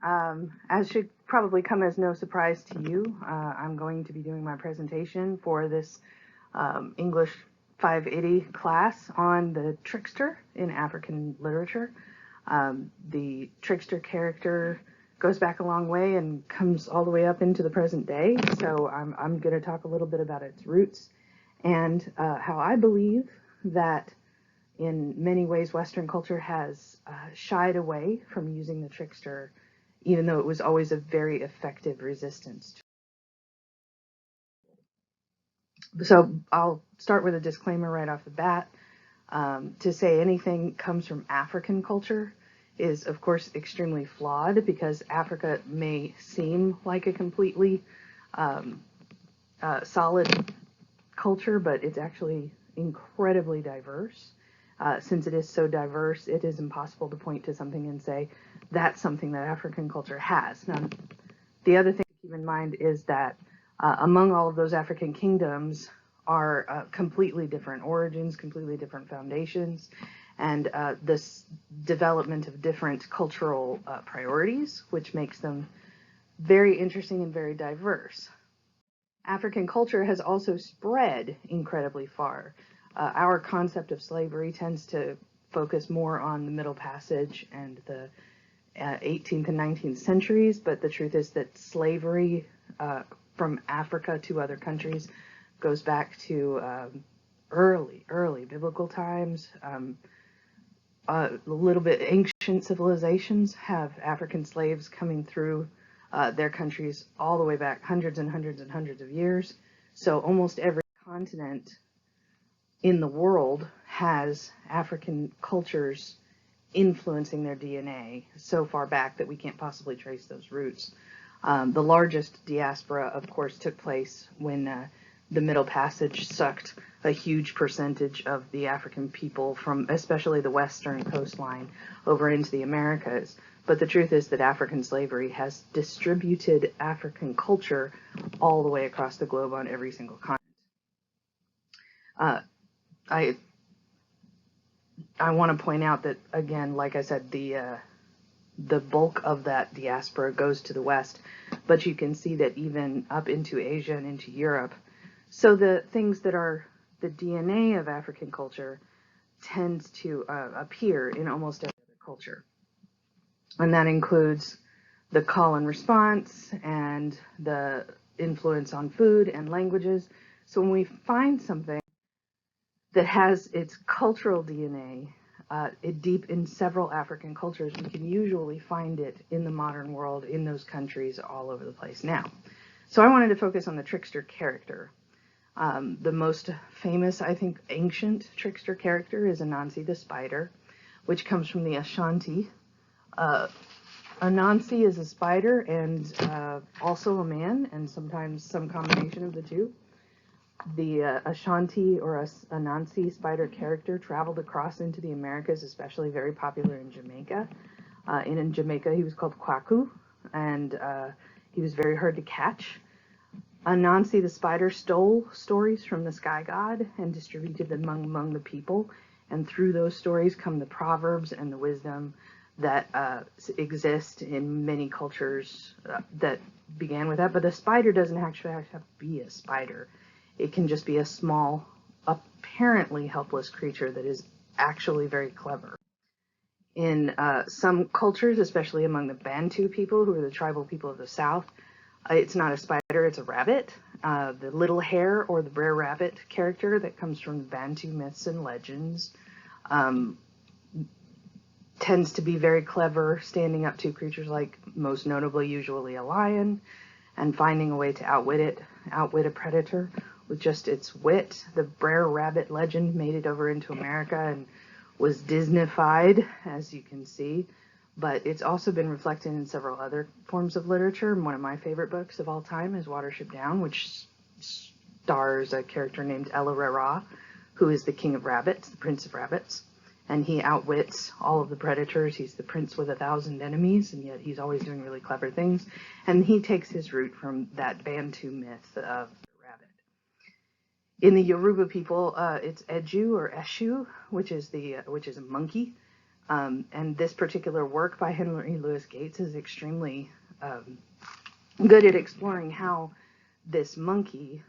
As should probably come as no surprise to you, I'm going to be doing my presentation for this English 580 class on the trickster in African literature. The trickster character goes back a long way and comes all the way up into the present day, so I'm going to talk a little bit about its roots and how I believe that in many ways Western culture has shied away from using the trickster, even though it was always a very effective resistance. So I'll start with a disclaimer right off the bat. To say anything comes from African culture is, of course, extremely flawed, because Africa may seem like a completely solid culture, but it's actually incredibly diverse. Since it is so diverse, it is impossible to point to something and say that's something that African culture has. Now, the other thing to keep in mind is that among all of those African kingdoms are completely different origins, completely different foundations, and this development of different cultural priorities, which makes them very interesting and very diverse. African culture has also spread incredibly far. Our concept of slavery tends to focus more on the Middle Passage and the 18th and 19th centuries, but the truth is that slavery from Africa to other countries goes back to early biblical times. A little bit ancient civilizations have African slaves coming through their countries all the way back hundreds and hundreds and hundreds of years. So almost every continent in the world has African cultures influencing their DNA so far back that we can't possibly trace those roots. The largest diaspora, of course, took place when the Middle Passage sucked a huge percentage of the African people from especially the western coastline over into the Americas. But the truth is that African slavery has distributed African culture all the way across the globe on every single continent. I want to point out that, again, like I said, the bulk of that diaspora goes to the west, but you can see that even up into Asia and into Europe. So the things that are the DNA of African culture tends to appear in almost every other culture. And that includes the call and response and the influence on food and languages. So when we find something that has its cultural DNA deep in several African cultures, we can usually find it in the modern world, in those countries all over the place now. So I wanted to focus on the trickster character. The most famous, I think, ancient trickster character is Anansi the spider, which comes from the Ashanti. Anansi is a spider and also a man, and sometimes some combination of the two. The Ashanti or Anansi spider character traveled across into the Americas, especially very popular in Jamaica. In Jamaica, he was called Kwaku, and he was very hard to catch. Anansi the spider stole stories from the sky god and distributed them among the people, and through those stories come the proverbs and the wisdom that exist in many cultures that began with that. But the spider doesn't actually have to be a spider. It can just be a small, apparently helpless creature that is actually very clever. In some cultures, especially among the Bantu people, who are the tribal people of the South, it's not a spider, it's a rabbit. The little hare or the Brer Rabbit character that comes from Bantu myths and legends tends to be very clever, standing up to creatures like, most notably, usually a lion, and finding a way to outwit a predator with just its wit. The Brer Rabbit legend made it over into America and was Disneyfied, as you can see, but it's also been reflected in several other forms of literature. One of my favorite books of all time is Watership Down, which stars a character named Ella Rara, who is the king of rabbits, the prince of rabbits, and he outwits all of the predators. He's the prince with 1,000 enemies, and yet he's always doing really clever things, and he takes his root from that Bantu myth of in the Yoruba people, it's Eju or Eshu, which is a monkey. And this particular work by Henry Louis Gates is extremely good at exploring how this monkey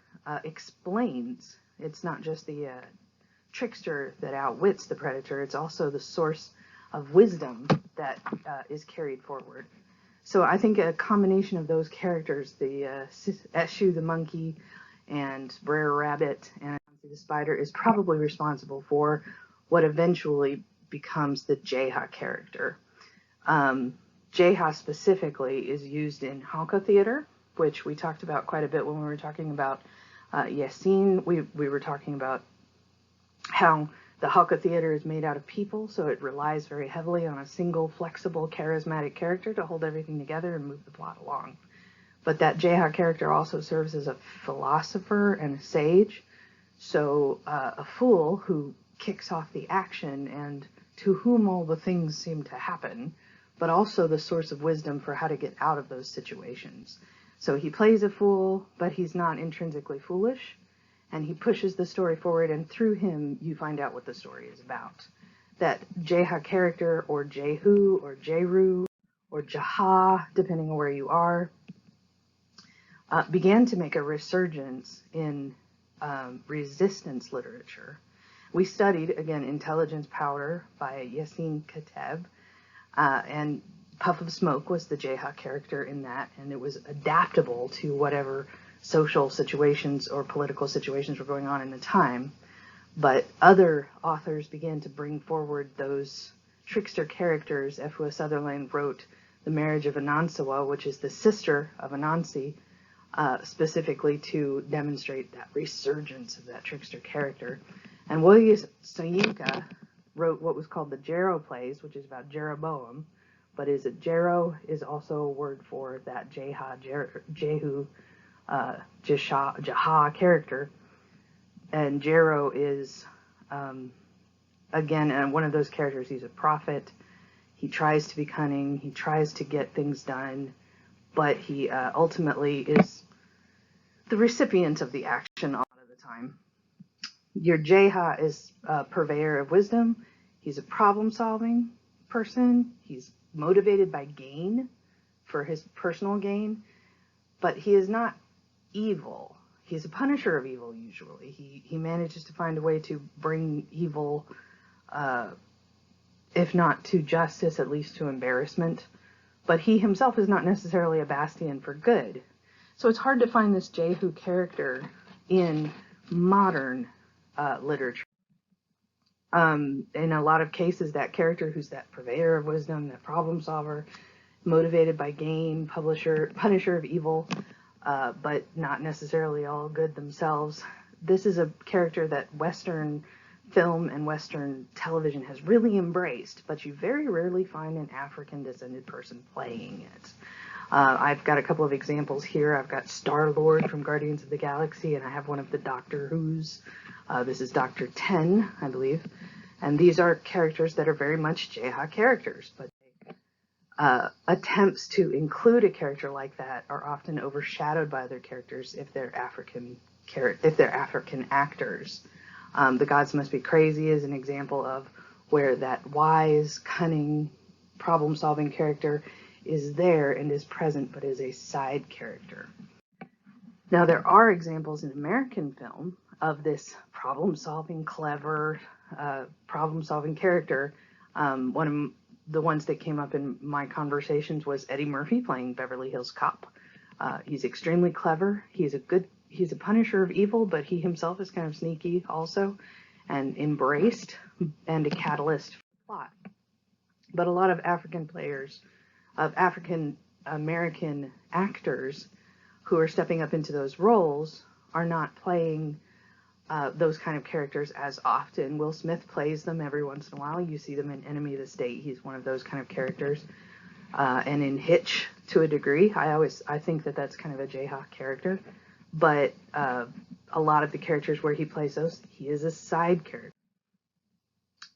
explains. It's not just the trickster that outwits the predator, it's also the source of wisdom that is carried forward. So I think a combination of those characters, the Eshu the monkey and Brer Rabbit and the spider, is probably responsible for what eventually becomes the Djeha character. Djeha specifically is used in Halka theater, which we talked about quite a bit when we were talking about Yasin. We were talking about how the Halka theater is made out of people, so it relies very heavily on a single, flexible, charismatic character to hold everything together and move the plot along. But that Djeha character also serves as a philosopher and a sage, so a fool who kicks off the action and to whom all the things seem to happen, but also the source of wisdom for how to get out of those situations. So he plays a fool, but he's not intrinsically foolish, and he pushes the story forward, and through him you find out what the story is about. That Djeha character, or Jehu, or Jeru, or Djeha, depending on where you are, began to make a resurgence in resistance literature. We studied, again, Intelligence Powder by Yasin Kateb, and Puff of Smoke was the Djeha character in that, and it was adaptable to whatever social situations or political situations were going on in the time. But other authors began to bring forward those trickster characters. F.W. Sutherland wrote The Marriage of Anansawa, which is the sister of Anansi, specifically to demonstrate that resurgence of that trickster character. And William Soyinka wrote what was called the Jero plays, which is about Jeroboam, but Jero is also a word for that Jehu, Djeha character. And Jero is, again, one of those characters. He's a prophet. He tries to be cunning. He tries to get things done, but he ultimately is the recipient of the action a lot of the time. Your Djeha is a purveyor of wisdom. He's a problem-solving person. He's motivated by gain, for his personal gain, but he is not evil. He's a punisher of evil, usually. He manages to find a way to bring evil, if not to justice, at least to embarrassment. But he himself is not necessarily a bastion for good. So it's hard to find this Jehu character in modern literature. In a lot of cases, that character who's that purveyor of wisdom, that problem solver, motivated by gain, punisher of evil, but not necessarily all good themselves. This is a character that Western film and Western television has really embraced, but you very rarely find an African-descended person playing it. I've got a couple of examples here. I've got Star-Lord from Guardians of the Galaxy, and I have one of the Doctor Who's. This is Dr. Ten, I believe. And these are characters that are very much Djeha characters, but attempts to include a character like that are often overshadowed by other characters if they're African actors. The Gods Must Be Crazy is an example of where that wise, cunning, problem-solving character is there and is present, but is a side character. Now, there are examples in American film of this problem-solving, clever, problem-solving character. One of the ones that came up in my conversations was Eddie Murphy playing Beverly Hills Cop. He's extremely clever. He's a punisher of evil, but he himself is kind of sneaky also, and embraced, and a catalyst for plot. But a lot of African American actors who are stepping up into those roles are not playing those kind of characters as often. Will Smith plays them every once in a while. You see them in Enemy of the State. He's one of those kind of characters. And in Hitch, to a degree, I think that that's kind of a Djeha character. But a lot of the characters where he plays those, he is a side character.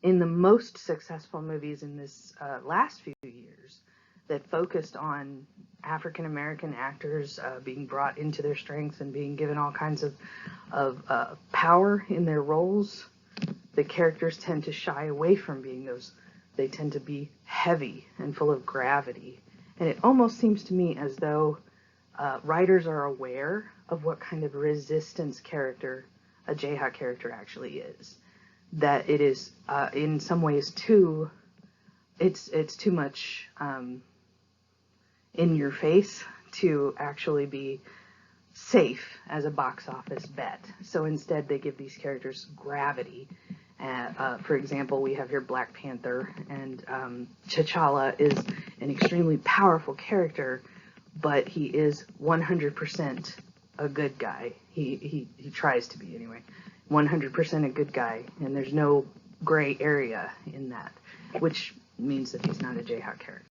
In the most successful movies in this last few years that focused on African American actors being brought into their strengths and being given all kinds of power in their roles, the characters tend to shy away from being those They tend to be heavy and full of gravity. And it almost seems to me as though writers are aware of what kind of resistance character a Djeha character actually is. That it is, in some ways, it's too much in your face to actually be safe as a box office bet. So instead, they give these characters gravity. For example, we have here Black Panther, and T'Challa is an extremely powerful character, but he is 100% a good guy. He tries to be anyway. 100% a good guy, and there's no gray area in that, which means that he's not a Djeha character.